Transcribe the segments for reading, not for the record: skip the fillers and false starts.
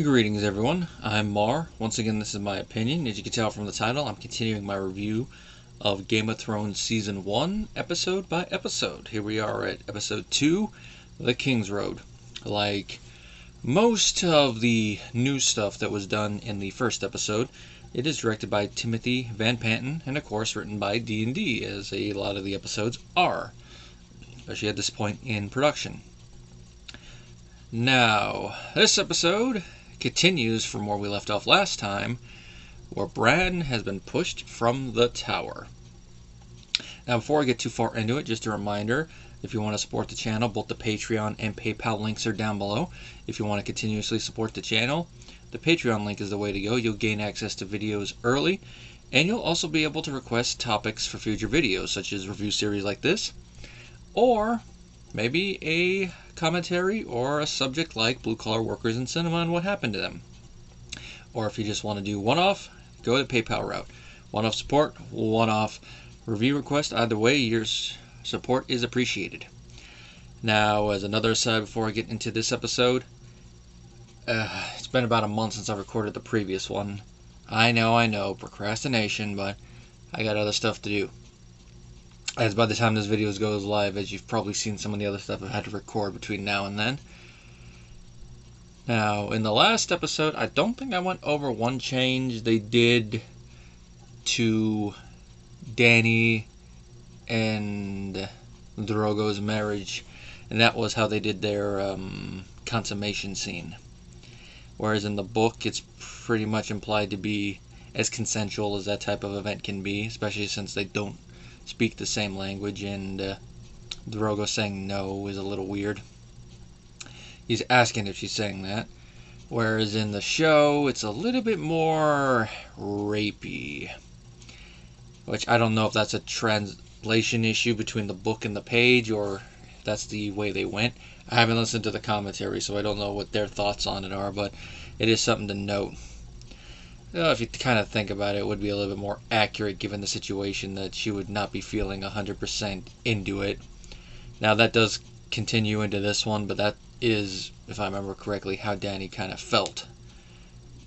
Greetings everyone, I'm Mar. Once again, this is my opinion. As you can tell from the title, I'm continuing my review of Game of Thrones Season 1, episode by episode. Here we are at episode 2, The Kingsroad. Like most of the new stuff that was done in the first episode, it is directed by Timothy Van Panten, and of course written by D&D, as a lot of the episodes are, especially at this point in production. Now, this episode continues from where we left off last time, where Bran has been pushed from the tower. Now, before I get too far into it, just a reminder, if you want to support the channel, both the Patreon and PayPal links are down below. If you want to continuously support the channel, the Patreon link is the way to go. You'll gain access to videos early, and you'll also be able to request topics for future videos, such as review series like this, or maybe a commentary or a subject like blue-collar workers in cinema and what happened to them. Or if you just want to do one-off, go the PayPal route. One-off support, one-off review request. Either way, your support is appreciated. Now, as another aside before I get into this episode, it's been about a month since I recorded the previous one. I know, procrastination, but I got other stuff to do. As by the time this video goes live, as you've probably seen some of the other stuff I've had to record between now and then. Now, in the last episode, I don't think I went over one change they did to Dany and Drogo's marriage, and that was how they did their consummation scene. Whereas in the book, it's pretty much implied to be as consensual as that type of event can be, especially since they don't speak the same language, and Drogo saying no is a little weird. He's asking if she's saying that. Whereas in the show, it's a little bit more rapey. Which I don't know if that's a translation issue between the book and the page, or if that's the way they went. I haven't listened to the commentary, so I don't know what their thoughts on it are, but it is something to note. If you kind of think about it, it would be a little bit more accurate given the situation that she would not be feeling 100% into it. Now, that does continue into this one, but that is, if I remember correctly, how Dany kind of felt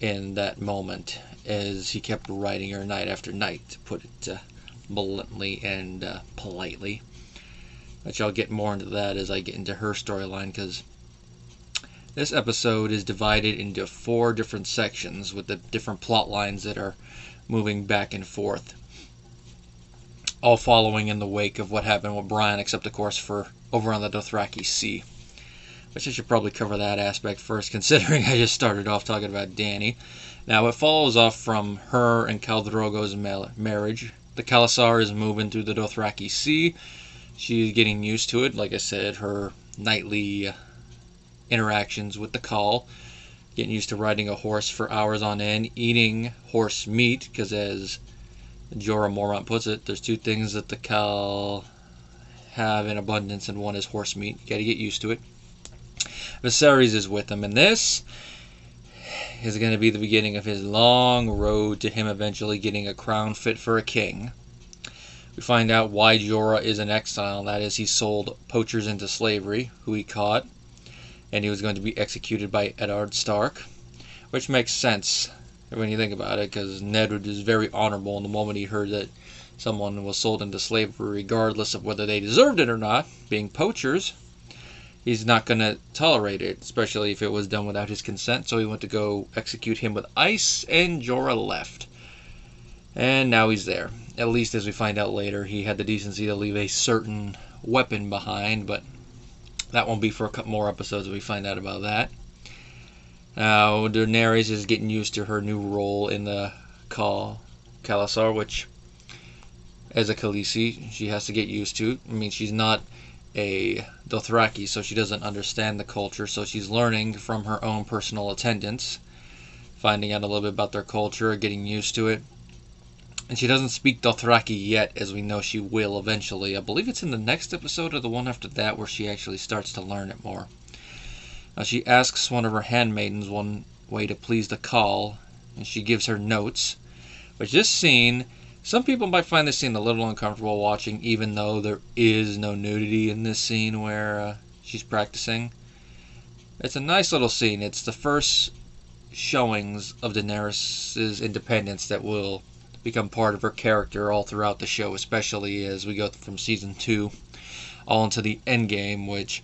in that moment, as he kept writing her night after night, to put it bluntly and politely. Which I'll get more into that as I get into her storyline, because this episode is divided into 4 different sections with the different plot lines that are moving back and forth, all following in the wake of what happened with Bran, except of course for over on the Dothraki Sea, which I should probably cover that aspect first, considering I just started off talking about Dany. Now, it follows off from her and Khal Drogo's marriage. The Khalasar is moving through the Dothraki Sea. She's getting used to it. Like I said, her nightly interactions with the Khal, getting used to riding a horse for hours on end, eating horse meat, because as Jorah Mormont puts it, there's 2 things that the Khal have in abundance, and one is horse meat. You gotta get used to it. Viserys is with him, and this is going to be the beginning of his long road to him eventually getting a crown fit for a king. We find out why Jorah is in exile, and that is he sold poachers into slavery, who he caught, and he was going to be executed by Eddard Stark, which makes sense when you think about it, because Ned is very honorable, and the moment he heard that someone was sold into slavery, regardless of whether they deserved it or not, being poachers, he's not going to tolerate it, especially if it was done without his consent, so he went to go execute him with ice, and Jorah left. And now he's there. At least, as we find out later, he had the decency to leave a certain weapon behind, but that won't be for a couple more episodes if we find out about that. Now, Daenerys is getting used to her new role in the Khalasar, which, as a Khaleesi, she has to get used to. I mean, she's not a Dothraki, so she doesn't understand the culture, so she's learning from her own personal attendants, finding out a little bit about their culture, getting used to it. And she doesn't speak Dothraki yet, as we know she will eventually. I believe it's in the next episode or the one after that where she actually starts to learn it more. Now, she asks one of her handmaidens one way to please the Khal, and she gives her notes. But this scene, some people might find this scene a little uncomfortable watching, even though there is no nudity in this scene where she's practicing. It's a nice little scene. It's the first showings of Daenerys' independence that will become part of her character all throughout the show, especially as we go from season 2 all into the end game, which,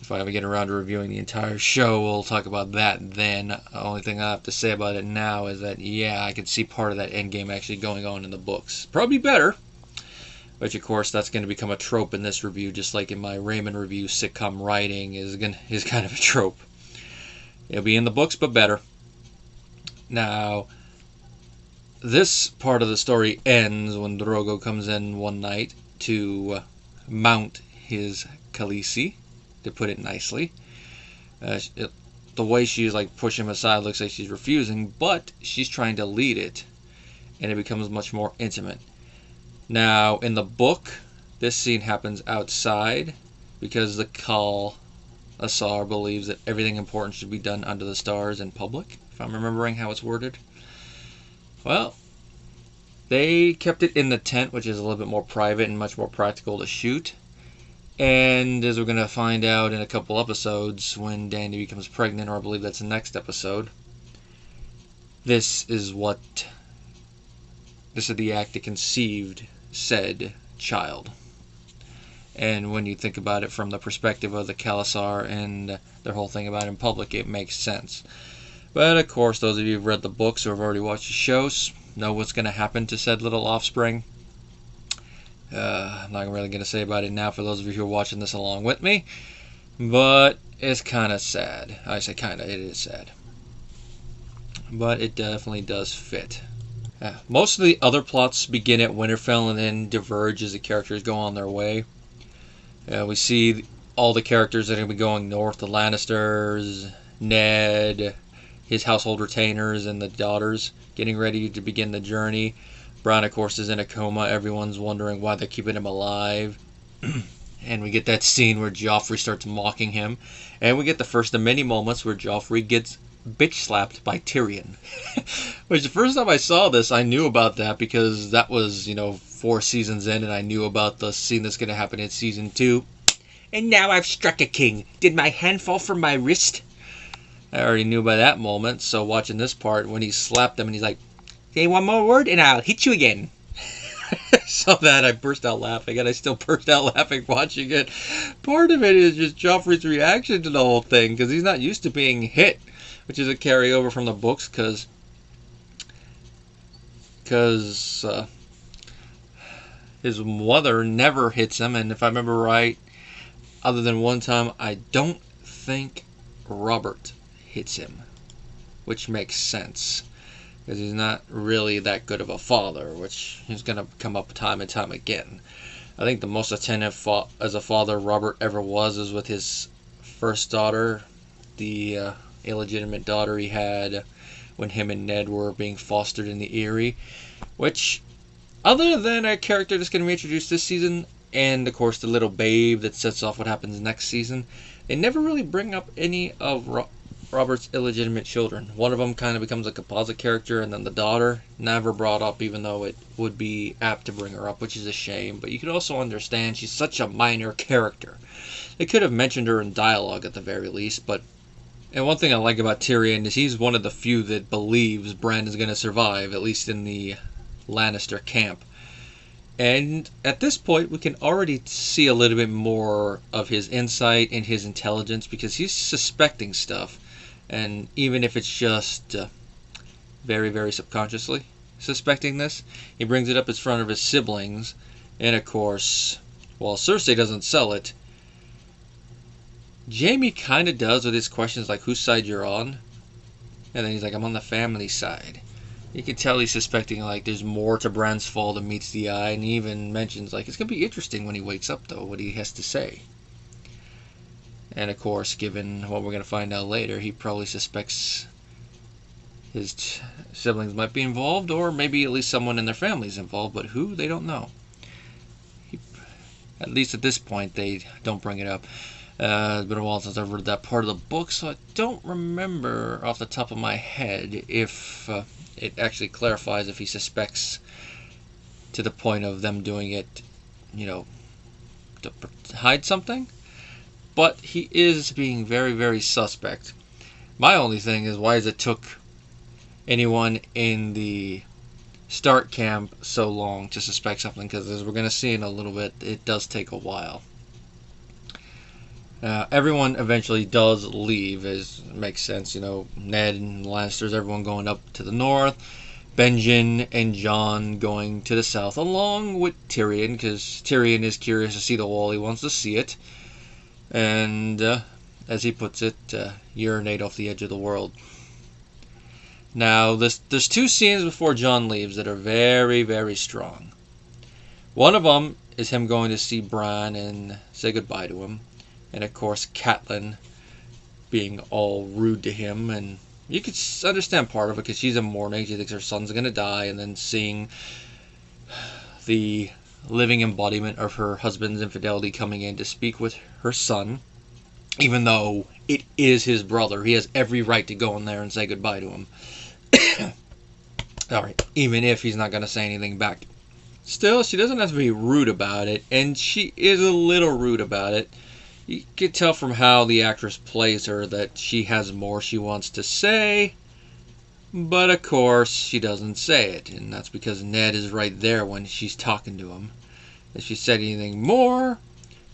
if I ever get around to reviewing the entire show, we'll talk about that then. The only thing I have to say about it now is that, yeah, I can see part of that end game actually going on in the books. Probably better, which, of course, that's going to become a trope in this review, just like in my Raymond review, sitcom writing is kind of a trope. It'll be in the books, but better. Now, this part of the story ends when Drogo comes in one night to mount his Khaleesi, to put it nicely. The way she's like pushing him aside looks like she's refusing, but she's trying to lead it, and it becomes much more intimate. Now, in the book, this scene happens outside because the Khal Assar believes that everything important should be done under the stars in public, if I'm remembering how it's worded. Well, they kept it in the tent, which is a little bit more private and much more practical to shoot. And as we're going to find out in a couple episodes, when Dany becomes pregnant, or I believe that's the next episode, this is the act that conceived said child. And when you think about it from the perspective of the Khalasar and their whole thing about it in public, it makes sense. But of course, those of you who've read the books or have already watched the shows know what's going to happen to said little offspring. I'm not really going to say about it now for those of you who are watching this along with me, but it's kind of sad. I say kind of, it is sad. But it definitely does fit. Most of the other plots begin at Winterfell and then diverge as the characters go on their way. We see all the characters that are going to be going north, the Lannisters, Ned, his household retainers, and the daughters getting ready to begin the journey. Bran, of course, is in a coma. Everyone's wondering why they're keeping him alive. And we get that scene where Joffrey starts mocking him. And we get the first of many moments where Joffrey gets bitch-slapped by Tyrion. Which, the first time I saw this, I knew about that because that was, 4 seasons in, and I knew about the scene that's going to happen in season 2. And now I've struck a king. Did my hand fall from my wrist? I already knew by that moment, so watching this part, when he slapped him and he's like, say one more word and I'll hit you again. Saw that, I burst out laughing, and I still burst out laughing watching it. Part of it is just Joffrey's reaction to the whole thing, because he's not used to being hit, which is a carryover from the books, because his mother never hits him, and if I remember right, other than one time, I don't think Robert hits him, which makes sense. Because he's not really that good of a father, which is going to come up time and time again. I think the most attentive as a father Robert ever was is with his first daughter, the illegitimate daughter he had when him and Ned were being fostered in the Eyrie. Which, other than a character that's going to be introduced this season, and of course the little babe that sets off what happens next season, they never really bring up any of Robert's illegitimate children. One of them kind of becomes a composite character, and then the daughter never brought up, even though it would be apt to bring her up, which is a shame. But you could also understand she's such a minor character. They could have mentioned her in dialogue at the very least. And one thing I like about Tyrion is he's one of the few that believes Bran is going to survive, at least in the Lannister camp. And at this point, we can already see a little bit more of his insight and his intelligence, because he's suspecting stuff. And even if it's just very, very subconsciously suspecting this, he brings it up in front of his siblings. And of course, while Cersei doesn't sell it, Jaime kind of does with his questions like, whose side you're on? And then he's like, I'm on the family side. You can tell he's suspecting like there's more to Bran's fall than meets the eye. And he even mentions like, it's going to be interesting when he wakes up though, what he has to say. And of course, given what we're going to find out later, he probably suspects his siblings might be involved, or maybe at least someone in their family is involved, but who, they don't know. At least at this point, they don't bring it up. It's been a while since I've read that part of the book, so I don't remember off the top of my head if it actually clarifies if he suspects to the point of them doing it, to hide something. But he is being very, very suspect. My only thing is, why does it took anyone in the Stark camp so long to suspect something, because as we're going to see in a little bit, it does take a while. Everyone eventually does leave, as makes sense. Ned and Lannisters, everyone going up to the north. Benjen and Jon going to the south, along with Tyrion, because Tyrion is curious to see the wall. He wants to see it. And, as he puts it, urinate off the edge of the world. Now, there's two scenes before Jon leaves that are very, very strong. One of them is him going to see Bran and say goodbye to him. And, of course, Catelyn being all rude to him. And you could understand part of it, because she's in mourning. She thinks her son's going to die. And then seeing the living embodiment of her husband's infidelity coming in to speak with her son. Even though it is his brother, he has every right to go in there and say goodbye to him. Alright, even if he's not going to say anything back. Still, she doesn't have to be rude about it, and she is a little rude about it. You can tell from how the actress plays her that she has more she wants to say, but of course she doesn't say it, and that's because Ned is right there when she's talking to him. If she said anything more,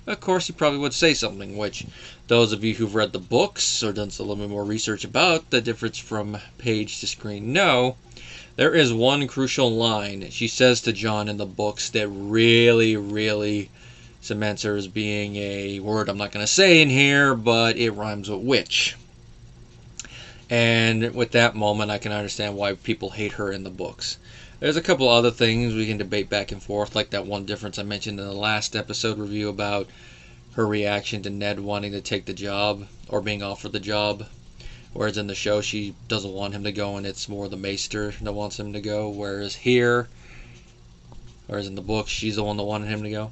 of course he probably would say something, which those of you who've read the books or done a little bit more research about the difference from page to screen know. There is one crucial line she says to Jon in the books that really, really cements her as being a word I'm not going to say in here, but it rhymes with witch. And with that moment, I can understand why people hate her in the books. There's a couple other things we can debate back and forth, like that one difference I mentioned in the last episode review about her reaction to Ned wanting to take the job, or being offered the job. Whereas in the show, she doesn't want him to go, and it's more the Maester that wants him to go. Whereas in the book, she's the one that wanted him to go.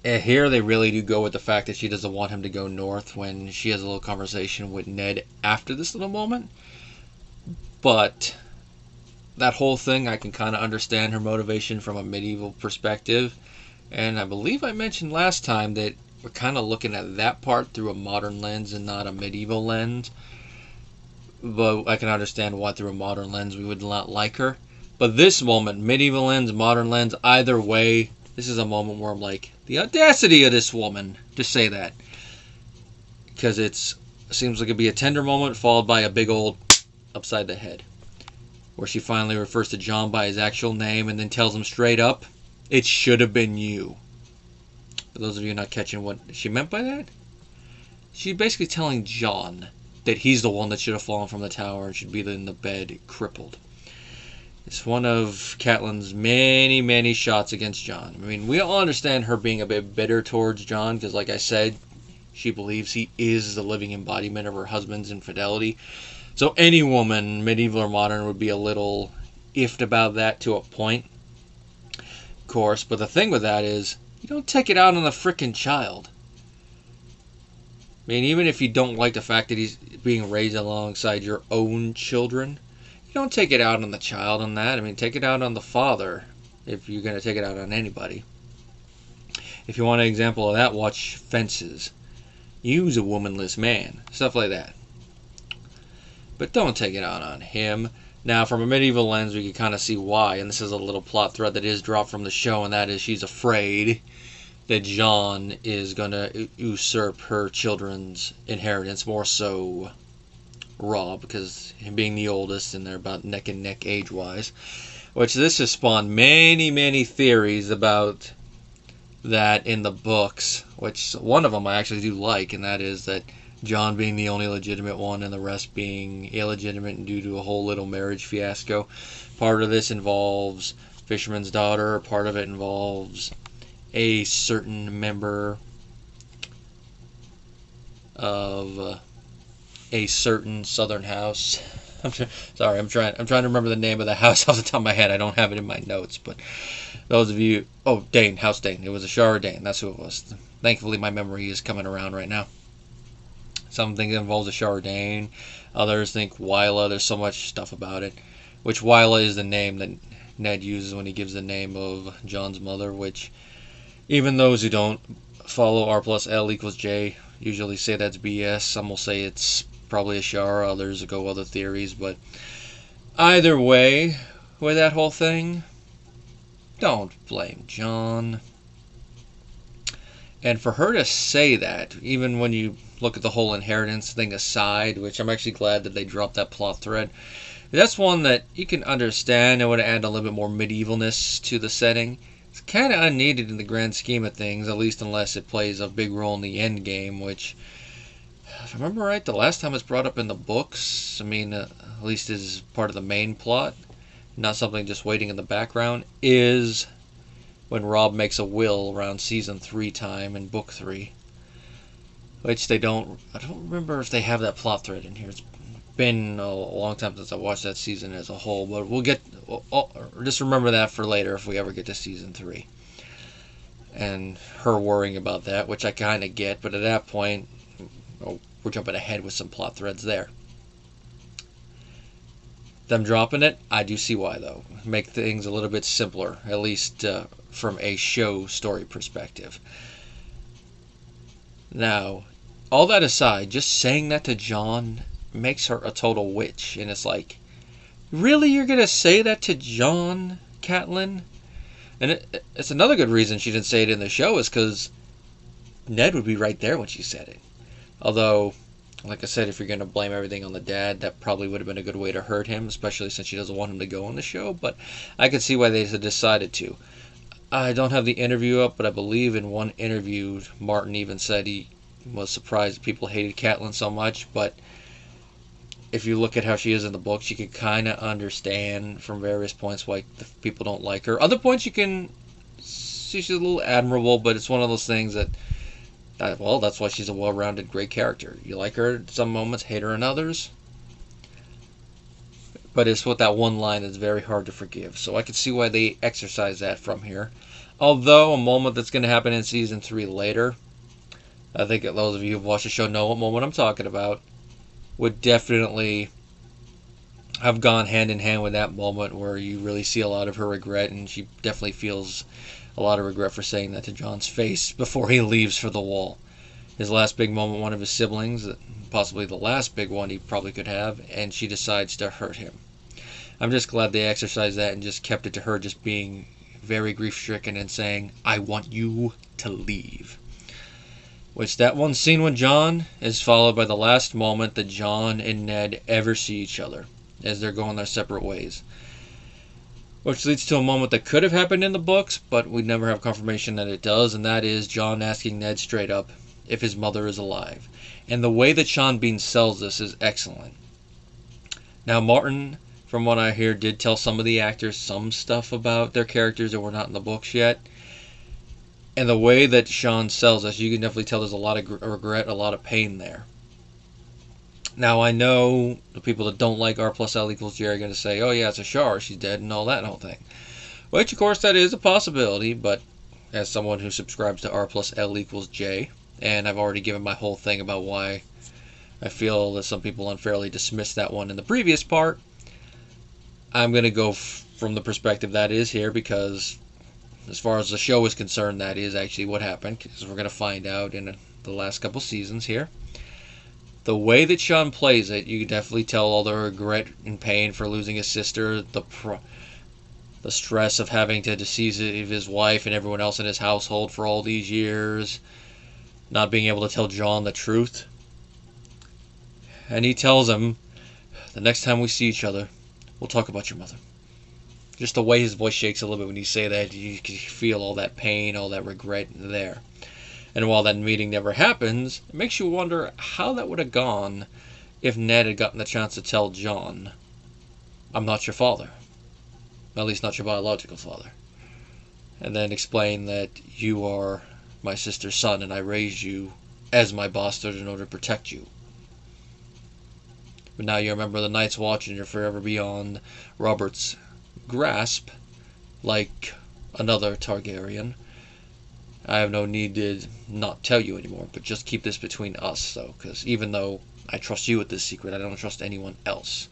And here, they really do go with the fact that she doesn't want him to go north when she has a little conversation with Ned after this little moment. But that whole thing, I can kind of understand her motivation from a medieval perspective. And I believe I mentioned last time that we're kind of looking at that part through a modern lens and not a medieval lens. But I can understand why through a modern lens we would not like her. But this moment, medieval lens, modern lens, either way, this is a moment where I'm like, the audacity of this woman to say that. Because it seems like it'd be a tender moment followed by a big old upside the head. Where she finally refers to Jon by his actual name and then tells him straight up, it should have been you. For those of you not catching what she meant by that, she's basically telling Jon that he's the one that should have fallen from the tower and should be in the bed crippled. It's one of Catelyn's many, many shots against Jon. I mean, we all understand her being a bit bitter towards Jon, because like I said, she believes he is the living embodiment of her husband's infidelity. So any woman, medieval or modern, would be a little iffed about that to a point. Of course, but the thing with that is, you don't take it out on the frickin' child. I mean, even if you don't like the fact that he's being raised alongside your own children, you don't take it out on the child on that. I mean, take it out on the father if you're going to take it out on anybody. If you want an example of that, watch Fences. Use a womanless man. Stuff like that. But don't take it out on him. Now, from a medieval lens, we can kind of see why, and this is a little plot thread that is dropped from the show, and that is she's afraid that Jon is going to usurp her children's inheritance, more so Robb, because him being the oldest, and they're about neck and neck age-wise, which this has spawned many, many theories about that in the books, which one of them I actually do like, and that is that Jon being the only legitimate one and the rest being illegitimate due to a whole little marriage fiasco. Part of this involves Fisherman's Daughter. Part of it involves a certain member of a certain Southern house. I'm trying to remember the name of the house off the top of my head. I don't have it in my notes, but those of you... Oh, Dane. House Dane. It was a Shara Dane. That's who it was. Thankfully, my memory is coming around right now. Some think it involves a Shara Dane. Others think Wyla. There's so much stuff about it. Which Wyla is the name that Ned uses when he gives the name of Jon's mother, which even those who don't follow R+L=J usually say that's BS. Some will say it's probably Ashara. Others go other theories, but either way, with that whole thing, don't blame Jon. And for her to say that, even when you look at the whole inheritance thing aside, which I'm actually glad that they dropped that plot thread, that's one that you can understand. It would add a little bit more medievalness to the setting. It's kind of unneeded in the grand scheme of things, at least unless it plays a big role in the end game, which, if I remember right, the last time it's brought up in the books, I mean, at least is part of the main plot, not something just waiting in the background, is when Robb makes a will around season 3 time in book 3. Which I don't remember if they have that plot thread in here. It's been a long time since I watched that season as a whole, but just remember that for later if we ever get to season 3. And her worrying about that, which I kind of get, but at that point, we're jumping ahead with some plot threads there. Them dropping it, I do see why, though. Make things a little bit simpler, at least from a show story perspective. Now, all that aside, just saying that to Jon makes her a total witch. And it's like, really? You're going to say that to Jon, Catelyn? And it's another good reason she didn't say it in the show is because Ned would be right there when she said it. Although, like I said, if you're going to blame everything on the dad, that probably would have been a good way to hurt him, especially since she doesn't want him to go on the show. But I could see why they decided to. I don't have the interview up, but I believe in one interview, Martin even said he was surprised people hated Catelyn so much. But if you look at how she is in the books, you can kind of understand from various points why people don't like her. Other points you can see she's a little admirable, but it's one of those things that, well, that's why she's a well-rounded, great character. You like her at some moments, hate her in others. But it's with that one line that's very hard to forgive. So I can see why they exercise that from here. Although, a moment that's going to happen in Season 3 later, I think that those of you who've watched the show know what moment I'm talking about, would definitely have gone hand in hand with that moment where you really see a lot of her regret, and she definitely feels a lot of regret for saying that to Jon's face before he leaves for the Wall. His last big moment, one of his siblings, possibly the last big one he probably could have, and she decides to hurt him. I'm just glad they exercised that and just kept it to her just being very grief-stricken and saying, I want you to leave. Which, that one scene with Jon is followed by the last moment that Jon and Ned ever see each other as they're going their separate ways. Which leads to a moment that could have happened in the books, but we never have confirmation that it does, and that is Jon asking Ned straight up if his mother is alive. And the way that Sean Bean sells this is excellent. Now, Martin, from what I hear, did tell some of the actors some stuff about their characters that were not in the books yet. And the way that Sean sells us, you can definitely tell there's a lot of regret, a lot of pain there. Now, I know the people that don't like R plus L equals J are going to say, oh yeah, it's Ashara, she's dead, and all that whole thing. Which, of course, that is a possibility, but as someone who subscribes to R plus L equals J, and I've already given my whole thing about why I feel that some people unfairly dismissed that one in the previous part, I'm going to go from the perspective that is here, because as far as the show is concerned, that is actually what happened, because we're going to find out in the last couple seasons here. The way that Sean plays it, you can definitely tell all the regret and pain for losing his sister, the stress of having to deceive his wife and everyone else in his household for all these years, not being able to tell Jon the truth. And he tells him, the next time we see each other, we'll talk about your mother. Just the way his voice shakes a little bit when you say that, you can feel all that pain, all that regret there. And while that meeting never happens, it makes you wonder how that would have gone if Ned had gotten the chance to tell Jon, I'm not your father. At least not your biological father. And then explain that you are my sister's son and I raised you as my bastard in order to protect you. But now you're a member of the Night's Watch and you're forever beyond Robert's grasp, like another Targaryen. I have no need to not tell you anymore, but just keep this between us, though, because even though I trust you with this secret, I don't trust anyone else.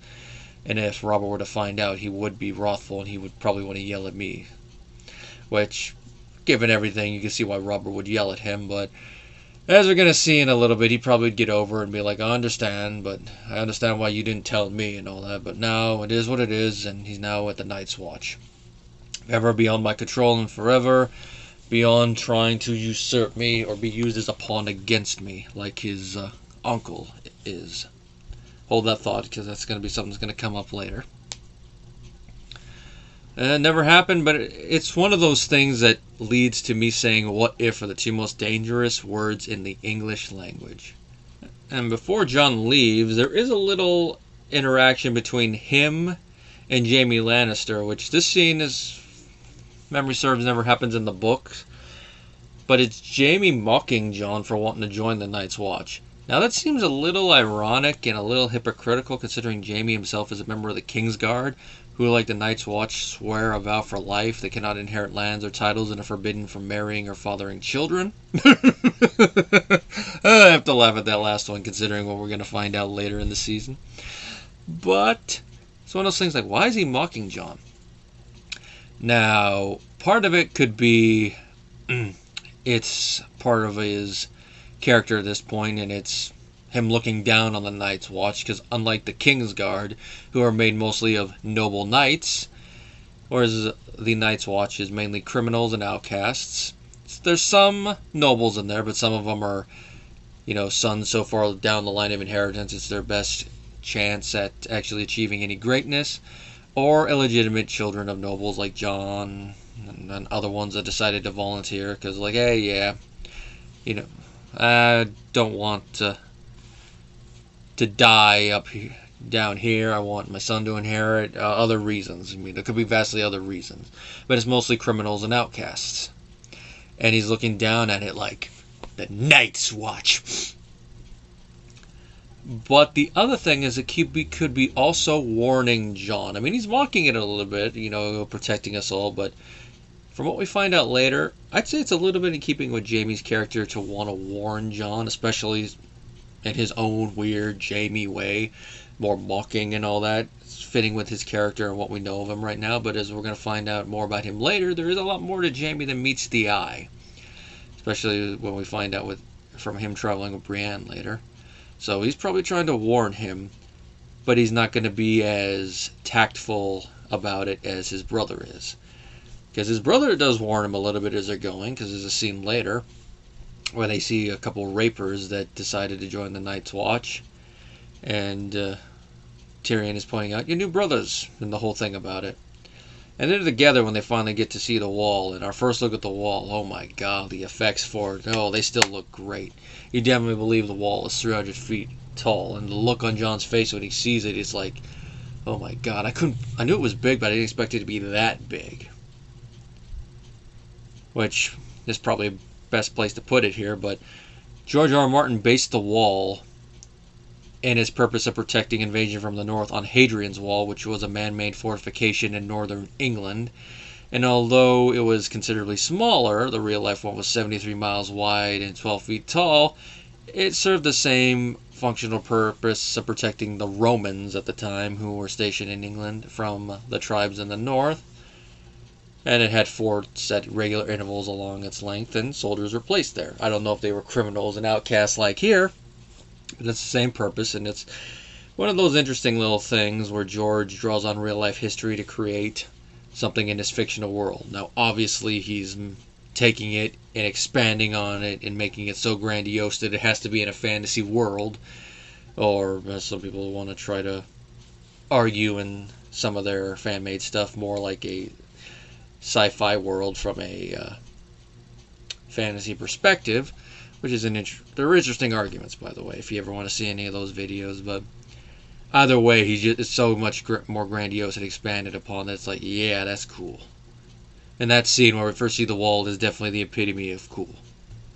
And if Robert were to find out, he would be wrathful, and he would probably want to yell at me. Which, given everything, you can see why Robert would yell at him, but As we're going to see in a little bit, he probably would get over it and be like, I understand, but I understand why you didn't tell me and all that. But now it is what it is, and he's now at the Night's Watch. Ever beyond my control and forever, beyond trying to usurp me or be used as a pawn against me, like his uncle is. Hold that thought, because that's going to be something that's going to come up later. It never happened, but it's one of those things that leads to me saying what if are the two most dangerous words in the English language. And before Jon leaves, there is a little interaction between him and Jaime Lannister, which this scene, is, memory serves, never happens in the books. But it's Jaime mocking Jon for wanting to join the Night's Watch. Now that seems a little ironic and a little hypocritical, considering Jaime himself is a member of the Kingsguard, who, like the Night's Watch, swear a vow for life they cannot inherit lands or titles and are forbidden from marrying or fathering children. I have to laugh at that last one, considering what we're going to find out later in the season. But it's one of those things like, why is he mocking Jon? Now, part of it could be it's part of his character at this point, and it's him looking down on the Night's Watch, because unlike the Kingsguard, who are made mostly of noble knights, whereas the Night's Watch is mainly criminals and outcasts. There's some nobles in there, but some of them are, sons so far down the line of inheritance it's their best chance at actually achieving any greatness, or illegitimate children of nobles like Jon and other ones that decided to volunteer because, like, hey, yeah, I don't want to die up here, down here. I want my son to inherit. Other reasons. I mean, there could be vastly other reasons, but it's mostly criminals and outcasts. And he's looking down at it like the Night's Watch. But the other thing is, it could be also warning Jon. I mean, he's mocking it a little bit, protecting us all, but from what we find out later, I'd say it's a little bit in keeping with Jaime's character to want to warn Jon, especially in his own weird Jaime way, more mocking and all that. It's fitting with his character and what we know of him right now, but as we're going to find out more about him later, there is a lot more to Jaime than meets the eye, especially when we find out from him traveling with Bran later. So he's probably trying to warn him, but he's not going to be as tactful about it as his brother is. Because his brother does warn him a little bit as they're going, because there's a scene later where they see a couple rapers that decided to join the Night's Watch, and Tyrion is pointing out, your new brothers, and the whole thing about it. And they're together when they finally get to see the wall, and our first look at the wall, oh my god, the effects for it, they still look great. You definitely believe the wall is 300 feet tall, and the look on Jon's face when he sees it is like, oh my god, I knew it was big, but I didn't expect it to be that big. Which is probably the best place to put it here, but George R. R. Martin based the wall and its purpose of protecting invasion from the north on Hadrian's Wall, which was a man-made fortification in northern England. And although it was considerably smaller, the real-life one was 73 miles wide and 12 feet tall, it served the same functional purpose of protecting the Romans at the time, who were stationed in England, from the tribes in the north. And it had forts at regular intervals along its length, and soldiers were placed there. I don't know if they were criminals and outcasts like here, but it's the same purpose, and it's one of those interesting little things where George draws on real-life history to create something in his fictional world. Now, obviously, he's taking it and expanding on it and making it so grandiose that it has to be in a fantasy world, or as some people want to try to argue in some of their fan-made stuff, more like a sci-fi world from a fantasy perspective, which is they're interesting arguments, by the way, if you ever want to see any of those videos. But either way, it's so much more grandiose and expanded upon that it's like, yeah, that's cool. And that scene where we first see the wall is definitely the epitome of cool.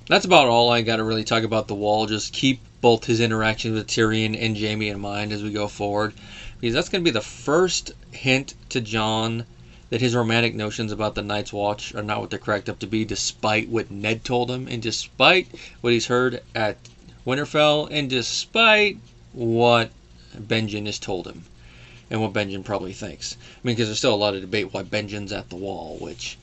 That's about all I got to really talk about the wall. Just keep both his interactions with Tyrion and Jaime in mind as we go forward, because that's going to be the first hint to Jon that his romantic notions about the Night's Watch are not what they're cracked up to be, despite what Ned told him, and despite what he's heard at Winterfell, and despite what Benjen has told him, and what Benjen probably thinks. I mean, because there's still a lot of debate why Benjen's at the wall, which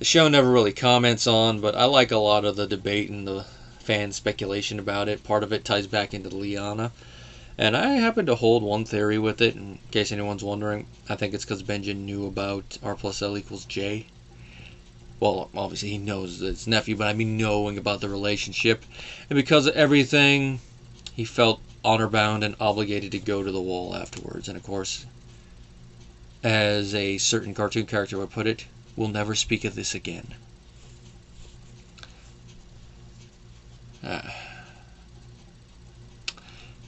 the show never really comments on, but I like a lot of the debate and the fan speculation about it. Part of it ties back into Lyanna. And I happen to hold one theory with it, in case anyone's wondering. I think it's because Benjen knew about R plus L equals J. Well, obviously he knows that it's nephew, but I mean knowing about the relationship. And because of everything, he felt honor-bound and obligated to go to the wall afterwards. And of course, as a certain cartoon character would put it, we'll never speak of this again.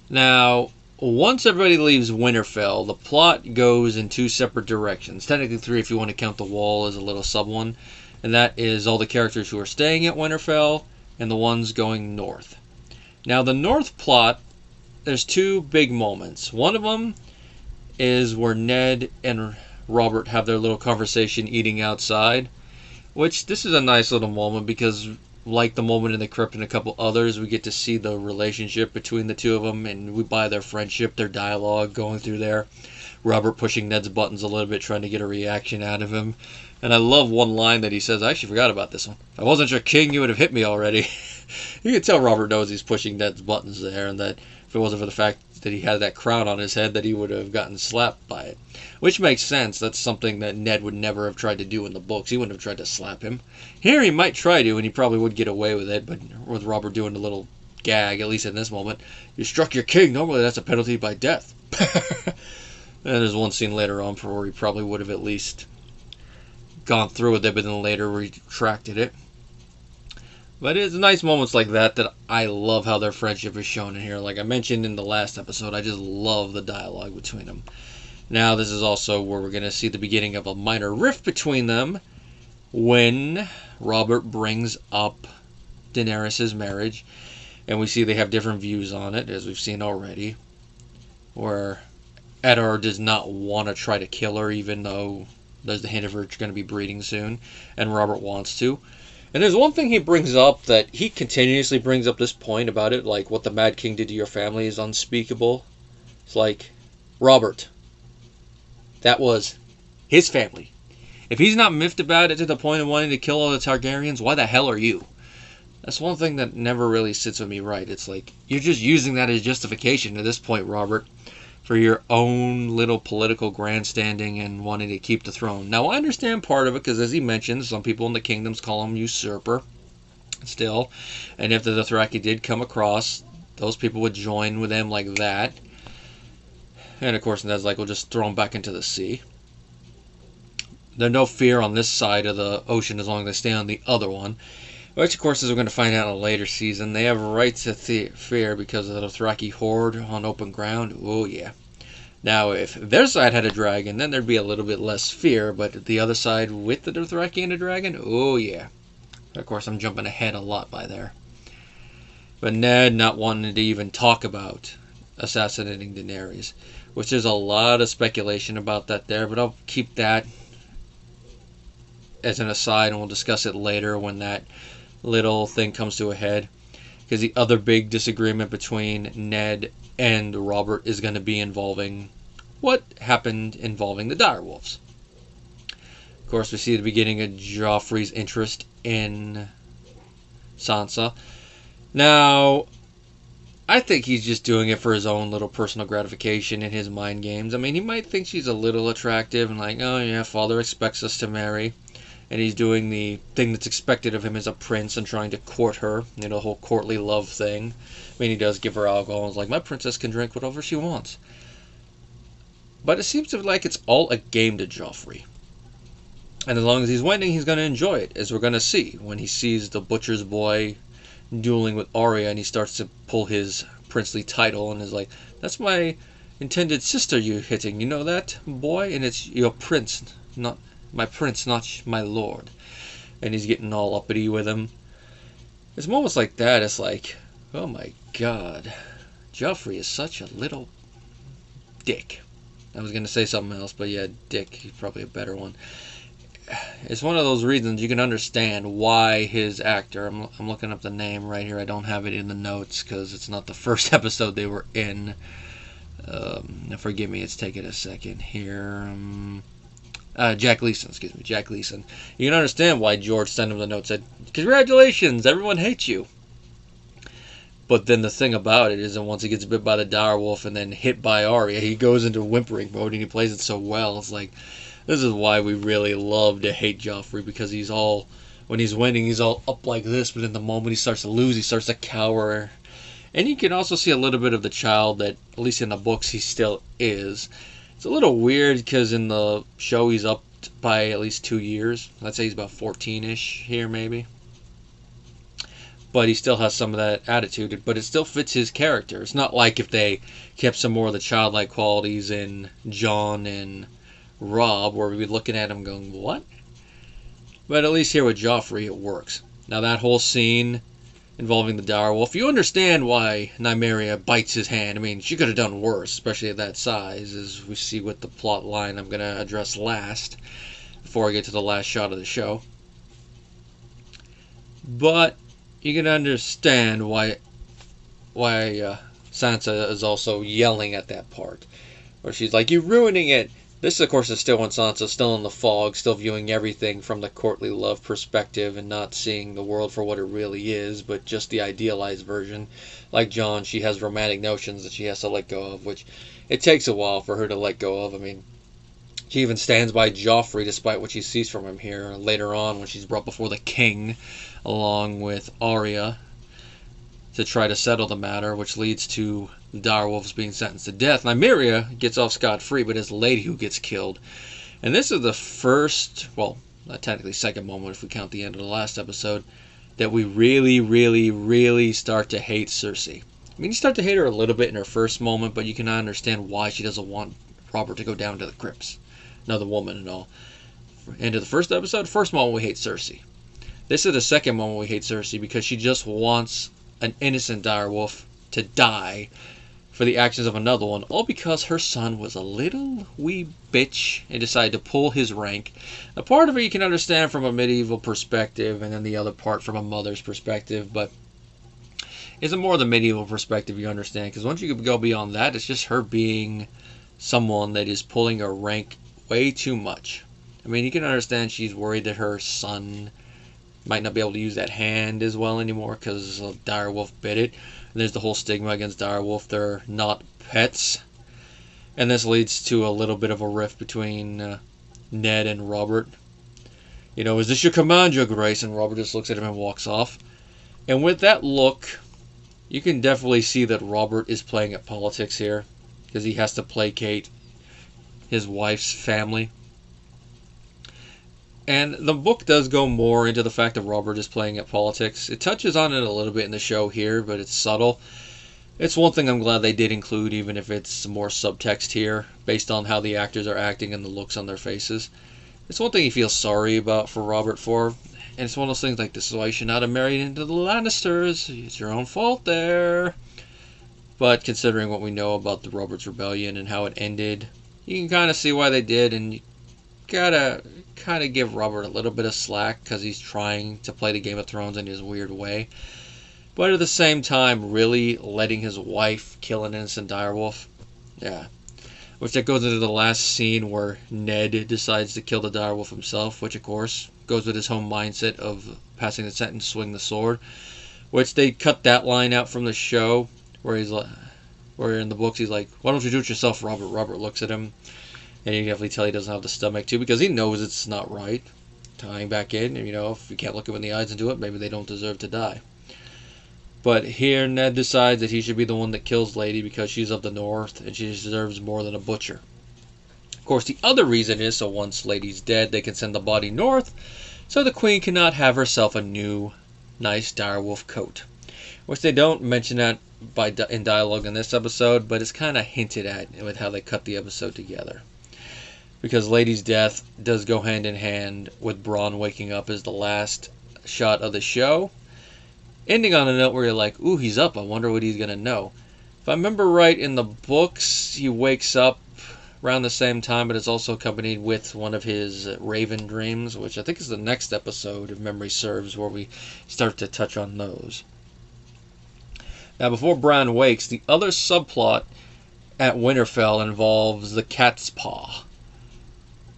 Now, once everybody leaves Winterfell, the plot goes in two separate directions. Technically three if you want to count the wall as a little sub one. And that is all the characters who are staying at Winterfell and the ones going north. Now, the north plot, there's two big moments. One of them is where Ned and Robert have their little conversation eating outside, which this is a nice little moment because, like the moment in the crypt and a couple others, we get to see the relationship between the two of them, and we buy their friendship, their dialogue going through there. Robert pushing Ned's buttons a little bit, trying to get a reaction out of him. And I love one line that he says, I actually forgot about this one. If I wasn't your king, you would have hit me already. You can tell Robert knows he's pushing Ned's buttons there, and that if it wasn't for the fact that he had that crown on his head, that he would have gotten slapped by it. Which makes sense. That's something that Ned would never have tried to do in the books. He wouldn't have tried to slap him. Here he might try to, and he probably would get away with it, but with Robert doing a little gag, at least in this moment, you struck your king. Normally that's a penalty by death. And there's one scene later on where he probably would have at least gone through with it, but then later retracted it. But it's nice moments like that I love how their friendship is shown in here. Like I mentioned in the last episode, I just love the dialogue between them. Now this is also where we're going to see the beginning of a minor rift between them when Robert brings up Daenerys' marriage. And we see they have different views on it, as we've seen already. Where Eddard does not want to try to kill her, even though there's the hint of her going to be breeding soon. And Robert wants to. And there's one thing he brings up that he continuously brings up this point about it, like what the Mad King did to your family is unspeakable. It's like, Robert, that was his family. If he's not miffed about it to the point of wanting to kill all the Targaryens, why the hell are you? That's one thing that never really sits with me right. It's like, you're just using that as justification at this point, Robert, for your own little political grandstanding and wanting to keep the throne. Now, I understand part of it, because as he mentions, some people in the kingdoms call him usurper still. And if the Dothraki did come across, those people would join with him like that. And of course, Ned's like, we'll just throw him back into the sea. There's no fear on this side of the ocean as long as they stay on the other one. Which, of course, as we're going to find out in a later season, they have rights to fear because of the Dothraki horde on open ground. Oh, yeah. Now, if their side had a dragon, then there'd be a little bit less fear, but the other side with the Dothraki and a dragon, oh, yeah. Of course, I'm jumping ahead a lot by there. But Ned not wanting to even talk about assassinating Daenerys, which there's a lot of speculation about that there, but I'll keep that as an aside, and we'll discuss it later when that little thing comes to a head. Because the other big disagreement between Ned and Robert is going to be involving what happened involving the direwolves. Of course, we see the beginning of Joffrey's interest in Sansa. Now, I think he's just doing it for his own little personal gratification in his mind games. I mean, he might think she's a little attractive and like, oh yeah, father expects us to marry. And he's doing the thing that's expected of him as a prince and trying to court her. You know, the whole courtly love thing. I mean, he does give her alcohol and is like, my princess can drink whatever she wants. But it seems to like it's all a game to Joffrey. And as long as he's winning, he's going to enjoy it, as we're going to see when he sees the butcher's boy dueling with Arya and he starts to pull his princely title and is like, that's my intended sister you're hitting. You know that, boy? And it's your prince, not my prince, not my lord. And he's getting all uppity with him. It's moments like that, it's like, oh my god, Joffrey is such a little dick. I was going to say something else, but yeah, dick, he's probably a better one. It's one of those reasons you can understand why his actor, I'm looking up the name right here, I don't have it in the notes because it's not the first episode they were in. Forgive me, it's taking a second here. Jack Leeson. You can understand why George sent him the note, said, congratulations, everyone hates you. But then the thing about it is that once he gets bit by the direwolf and then hit by Arya, he goes into whimpering mode and he plays it so well. It's like, this is why we really love to hate Joffrey, because he's all, when he's winning, he's all up like this, but in the moment he starts to lose, he starts to cower. And you can also see a little bit of the child that, at least in the books, he still is. It's a little weird because in the show he's up by at least 2 years. Let's say he's about 14-ish here, maybe. But he still has some of that attitude, but it still fits his character. It's not like if they kept some more of the childlike qualities in Jon and Robb, where we'd be looking at him going, what? But at least here with Joffrey, it works. Now that whole scene involving the direwolf, you understand why Nymeria bites his hand. I mean, she could have done worse, especially at that size, as we see with the plot line I'm going to address last, before I get to the last shot of the show. But you can understand why Sansa is also yelling at that part, where she's like, "You're ruining it." This, of course, is still when Sansa's still in the fog, still viewing everything from the courtly love perspective and not seeing the world for what it really is, but just the idealized version. Like Jon, she has romantic notions that she has to let go of, which it takes a while for her to let go of. I mean, she even stands by Joffrey despite what she sees from him here. Later on, when she's brought before the king, along with Arya, to try to settle the matter, which leads to the direwolves being sentenced to death. Nymeria gets off scot-free, but it's Lady who gets killed. And this is the first, well, technically second moment if we count the end of the last episode, that we really, really, really start to hate Cersei. I mean, you start to hate her a little bit in her first moment, but you can understand why she doesn't want Robert to go down to the crypts. Another woman and all. End of the first episode, first moment we hate Cersei. This is the second moment we hate Cersei because she just wants an innocent direwolf to die for the actions of another one, all because her son was a little wee bitch and decided to pull his rank. A part of it you can understand from a medieval perspective, and then the other part from a mother's perspective, but it's more the medieval perspective you understand, because once you go beyond that, it's just her being someone that is pulling her rank way too much. I mean, you can understand she's worried that her son might not be able to use that hand as well anymore because a direwolf bit it. And there's the whole stigma against direwolf. They're not pets. And this leads to a little bit of a rift between Ned and Robert. You know, is this your command, Your Grace? And Robert just looks at him and walks off. And with that look, you can definitely see that Robert is playing at politics here, because he has to placate his wife's family. And the book does go more into the fact that Robert is playing at politics. It touches on it a little bit in the show here, but it's subtle. It's one thing I'm glad they did include, even if it's more subtext here, based on how the actors are acting and the looks on their faces. It's one thing you feel sorry about for Robert for, and it's one of those things like, this is why you should not have married into the Lannisters. It's your own fault there. But considering what we know about the Robert's Rebellion and how it ended, you can kind of see why they did, and you gotta kind of give Robert a little bit of slack because he's trying to play the Game of Thrones in his weird way. But at the same time, really letting his wife kill an innocent direwolf? Yeah. Which that goes into the last scene where Ned decides to kill the direwolf himself, which of course goes with his home mindset of passing the sentence, swing the sword. Which they cut that line out from the show, where he's like, where in the books he's like, "Why don't you do it yourself, Robert?" Robert looks at him, and you can definitely tell he doesn't have the stomach to, because he knows it's not right. Tying back in, and you know, if you can't look him in the eyes and do it, maybe they don't deserve to die. But here Ned decides that he should be the one that kills Lady because she's of the North and she deserves more than a butcher. Of course, the other reason is so once Lady's dead, they can send the body north so the Queen cannot have herself a new, nice direwolf coat. Which they don't mention that in dialogue in this episode, but it's kind of hinted at with how they cut the episode together. Because Lady's death does go hand in hand with Bran waking up as the last shot of the show. Ending on a note where you're like, ooh, he's up, I wonder what he's going to know. If I remember right, in the books, he wakes up around the same time, but it's also accompanied with one of his raven dreams, which I think is the next episode, if memory serves, where we start to touch on those. Now, before Bran wakes, the other subplot at Winterfell involves the cat's paw.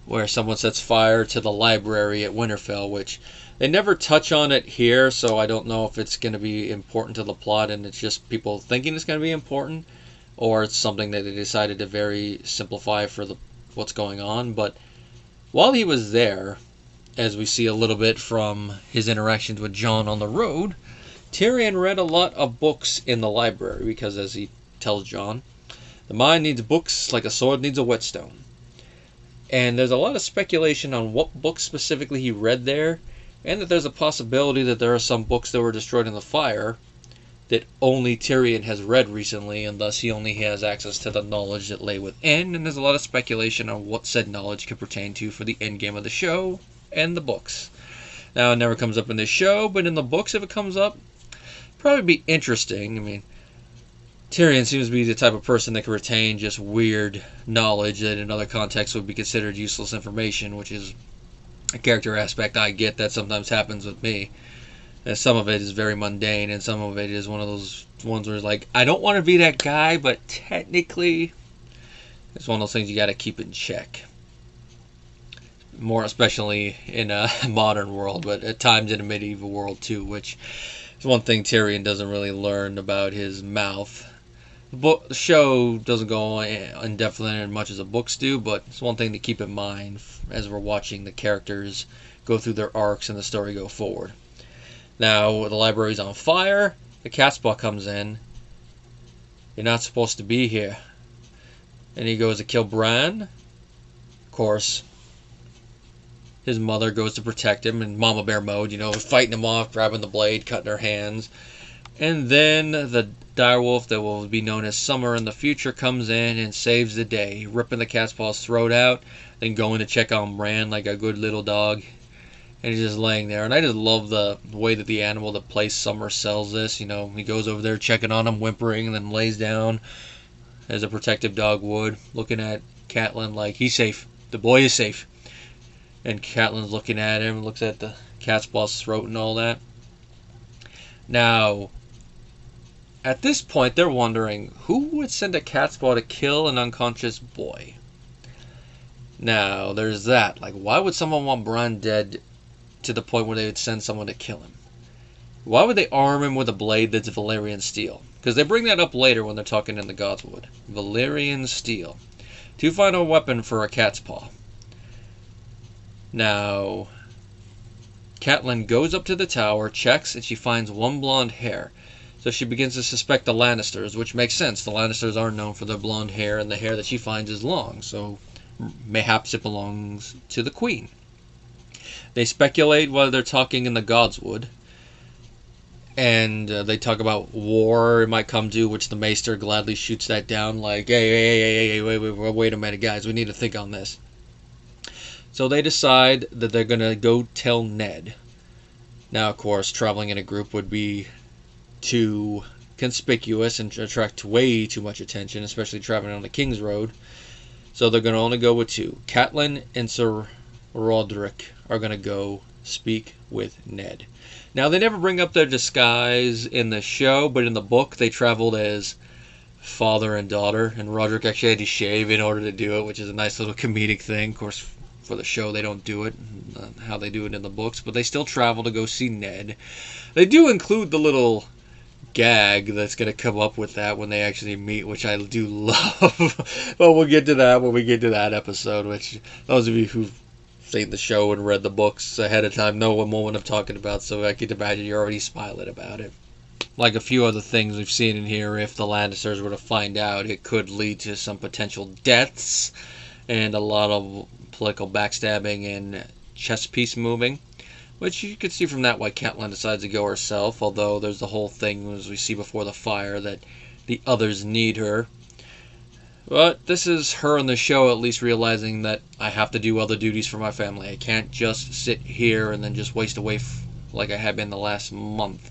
where someone sets fire to the library at Winterfell, which they never touch on it here, so I don't know if it's going to be important to the plot and it's just people thinking it's going to be important, or it's something that they decided to very simplify for what's going on. But while he was there, as we see a little bit from his interactions with Jon on the road, Tyrion read a lot of books in the library because, as he tells Jon, the mind needs books like a sword needs a whetstone. And there's a lot of speculation on what books specifically he read there, and that there's a possibility that there are some books that were destroyed in the fire that only Tyrion has read recently, and thus he only has access to the knowledge that lay within, and there's a lot of speculation on what said knowledge could pertain to for the endgame of the show and the books. Now, it never comes up in this show, but in the books, if it comes up, probably be interesting. I mean, Tyrion seems to be the type of person that can retain just weird knowledge that in other contexts would be considered useless information, which is a character aspect I get that sometimes happens with me. And some of it is very mundane, and some of it is one of those ones where it's like, I don't want to be that guy, but technically, it's one of those things you got to keep in check. More especially in a modern world, but at times in a medieval world too, which is one thing Tyrion doesn't really learn about his mouth. The show doesn't go in depth in as much as the books do, but it's one thing to keep in mind as we're watching the characters go through their arcs and the story go forward. Now, the library's on fire. The Catspaw comes in. You're not supposed to be here. And he goes to kill Bran. Of course, his mother goes to protect him in Mama Bear mode, fighting him off, grabbing the blade, cutting her hands. And then the direwolf that will be known as Summer in the future comes in and saves the day, ripping the Catspaw's throat out, then going to check on Bran like a good little dog. And he's just laying there. And I just love the way that the animal that plays Summer sells this. He goes over there checking on him, whimpering, and then lays down as a protective dog would, looking at Catelyn like he's safe. The boy is safe. And Catelyn's looking at him, looks at the Catspaw's throat and all that. Now, at this point, they're wondering, who would send a Catspaw to kill an unconscious boy? Now, there's that. Like, why would someone want Bran dead to the point where they would send someone to kill him? Why would they arm him with a blade that's Valyrian steel? Because they bring that up later when they're talking in the Godswood. Valyrian steel. Too fine a weapon for a Catspaw. Now, Catelyn goes up to the tower, checks, and she finds one blonde hair. So she begins to suspect the Lannisters, which makes sense. The Lannisters are known for their blonde hair, and the hair that she finds is long. So mayhaps it belongs to the Queen. They speculate while they're talking in the Godswood. And they talk about war it might come to, which the Maester gladly shoots that down. Like, hey, wait a minute, guys. We need to think on this. So they decide that they're going to go tell Ned. Now, of course, traveling in a group would be too conspicuous and attract way too much attention, especially traveling on the Kingsroad. So they're going to only go with two. Catelyn and Sir Roderick are going to go speak with Ned. Now, they never bring up their disguise in the show, but in the book, they traveled as father and daughter, and Roderick actually had to shave in order to do it, which is a nice little comedic thing. Of course, for the show, they don't do it how they do it in the books, but they still travel to go see Ned. They do include the little gag that's going to come up with that when they actually meet, which I do love. But we'll get to that when we get to that episode, which those of you who've seen the show and read the books ahead of time know what moment I'm talking about, so I can imagine you're already smiling about it. Like a few other things we've seen in here, if the Lannisters were to find out, it could lead to some potential deaths and a lot of political backstabbing and chess piece moving, which you could see from that why Catelyn decides to go herself, although there's the whole thing, as we see before the fire, that the others need her. But this is her in the show at least realizing that I have to do other duties for my family. I can't just sit here and then just waste away like I have been the last month.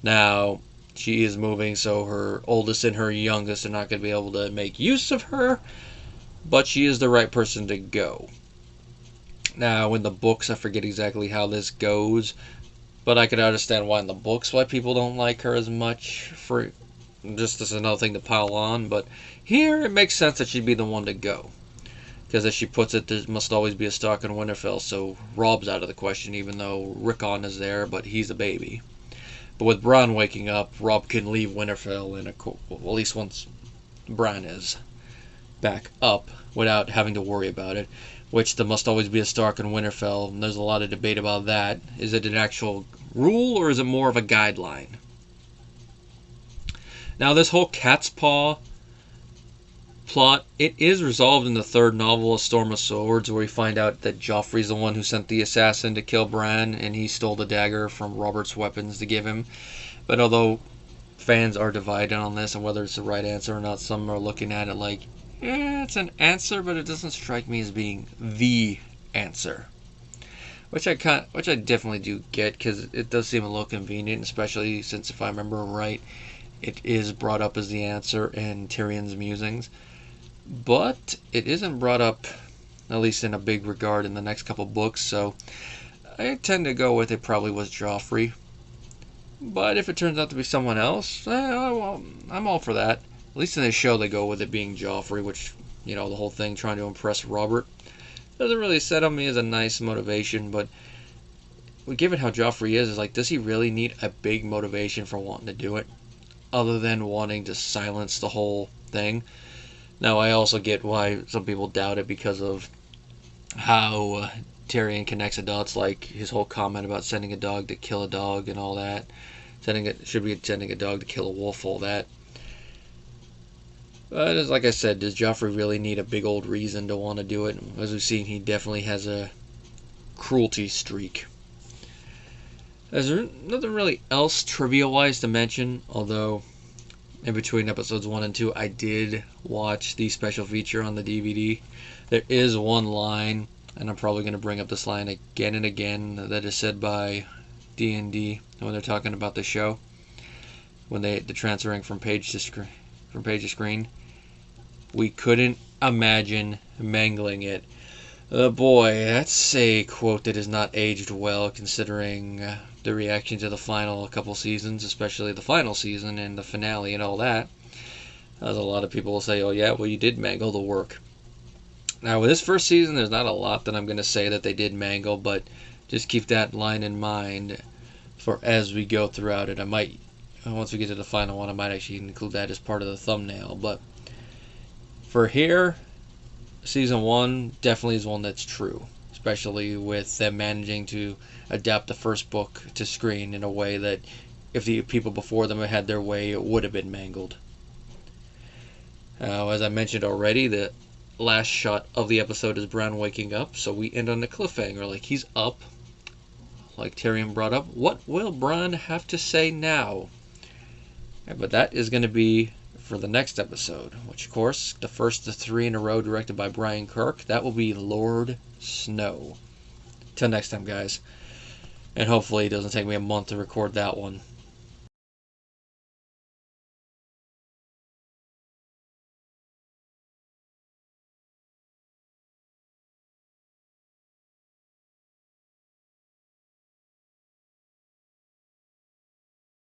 Now, she is moving, so her oldest and her youngest are not going to be able to make use of her, but she is the right person to go. Now, in the books, I forget exactly how this goes, but I can understand why in the books why people don't like her as much. For just as another thing to pile on, but here it makes sense that she'd be the one to go. Because as she puts it, there must always be a Stark in Winterfell, so Robb's out of the question, even though Rickon is there, but he's a baby. But with Bran waking up, Robb can leave Winterfell, and well, at least once Bran is back up, without having to worry about it. Which there must always be a Stark in Winterfell, and there's a lot of debate about that. Is it an actual rule, or is it more of a guideline? Now, this whole cat's paw plot, it is resolved in the third novel, A Storm of Swords, where we find out that Joffrey's the one who sent the assassin to kill Bran, and he stole the dagger from Robert's weapons to give him. But although fans are divided on this and whether it's the right answer or not, some are looking at it like, yeah, it's an answer, but it doesn't strike me as being the answer. Which I definitely do get, because it does seem a little convenient, especially since, if I remember right, it is brought up as the answer in Tyrion's musings. But it isn't brought up, at least in a big regard, in the next couple books, so I tend to go with it probably was Joffrey. But if it turns out to be someone else, well, I'm all for that. At least in this show they go with it being Joffrey, which, the whole thing trying to impress Robert doesn't really set on me as a nice motivation, but given how Joffrey is like, does he really need a big motivation for wanting to do it? Other than wanting to silence the whole thing. Now, I also get why some people doubt it because of how Tyrion connects the dots, like his whole comment about sending a dog to kill a dog and all that. Should be sending a dog to kill a wolf, all that. But like I said, does Joffrey really need a big old reason to want to do it? As we've seen, he definitely has a cruelty streak. There's nothing really else trivia-wise to mention, although in between episodes 1 and 2, I did watch the special feature on the DVD. There is one line, and I'm probably going to bring up this line again and again, that is said by D&D when they're talking about the show, when they're transferring from page to screen. We couldn't imagine mangling it. Boy, that's a quote that is not aged well, considering the reaction to the final couple seasons, especially the final season and the finale and all that. As a lot of people will say, oh yeah, well, you did mangle the work. Now, with this first season, there's not a lot that I'm going to say that they did mangle, but just keep that line in mind for as we go throughout it. Once we get to the final one, I might actually include that as part of the thumbnail. But for here, Season 1 definitely is one that's true, especially with them managing to adapt the first book to screen in a way that if the people before them had their way, it would have been mangled. As I mentioned already, the last shot of the episode is Bran waking up, so we end on a cliffhanger, like he's up, like Tyrion brought up. What will Bran have to say now? But that is going to be for the next episode, which of course, the first of 3 in a row directed by Brian Kirk, that will be Lord Snow. Till next time, guys. And hopefully it doesn't take me a month to record that one.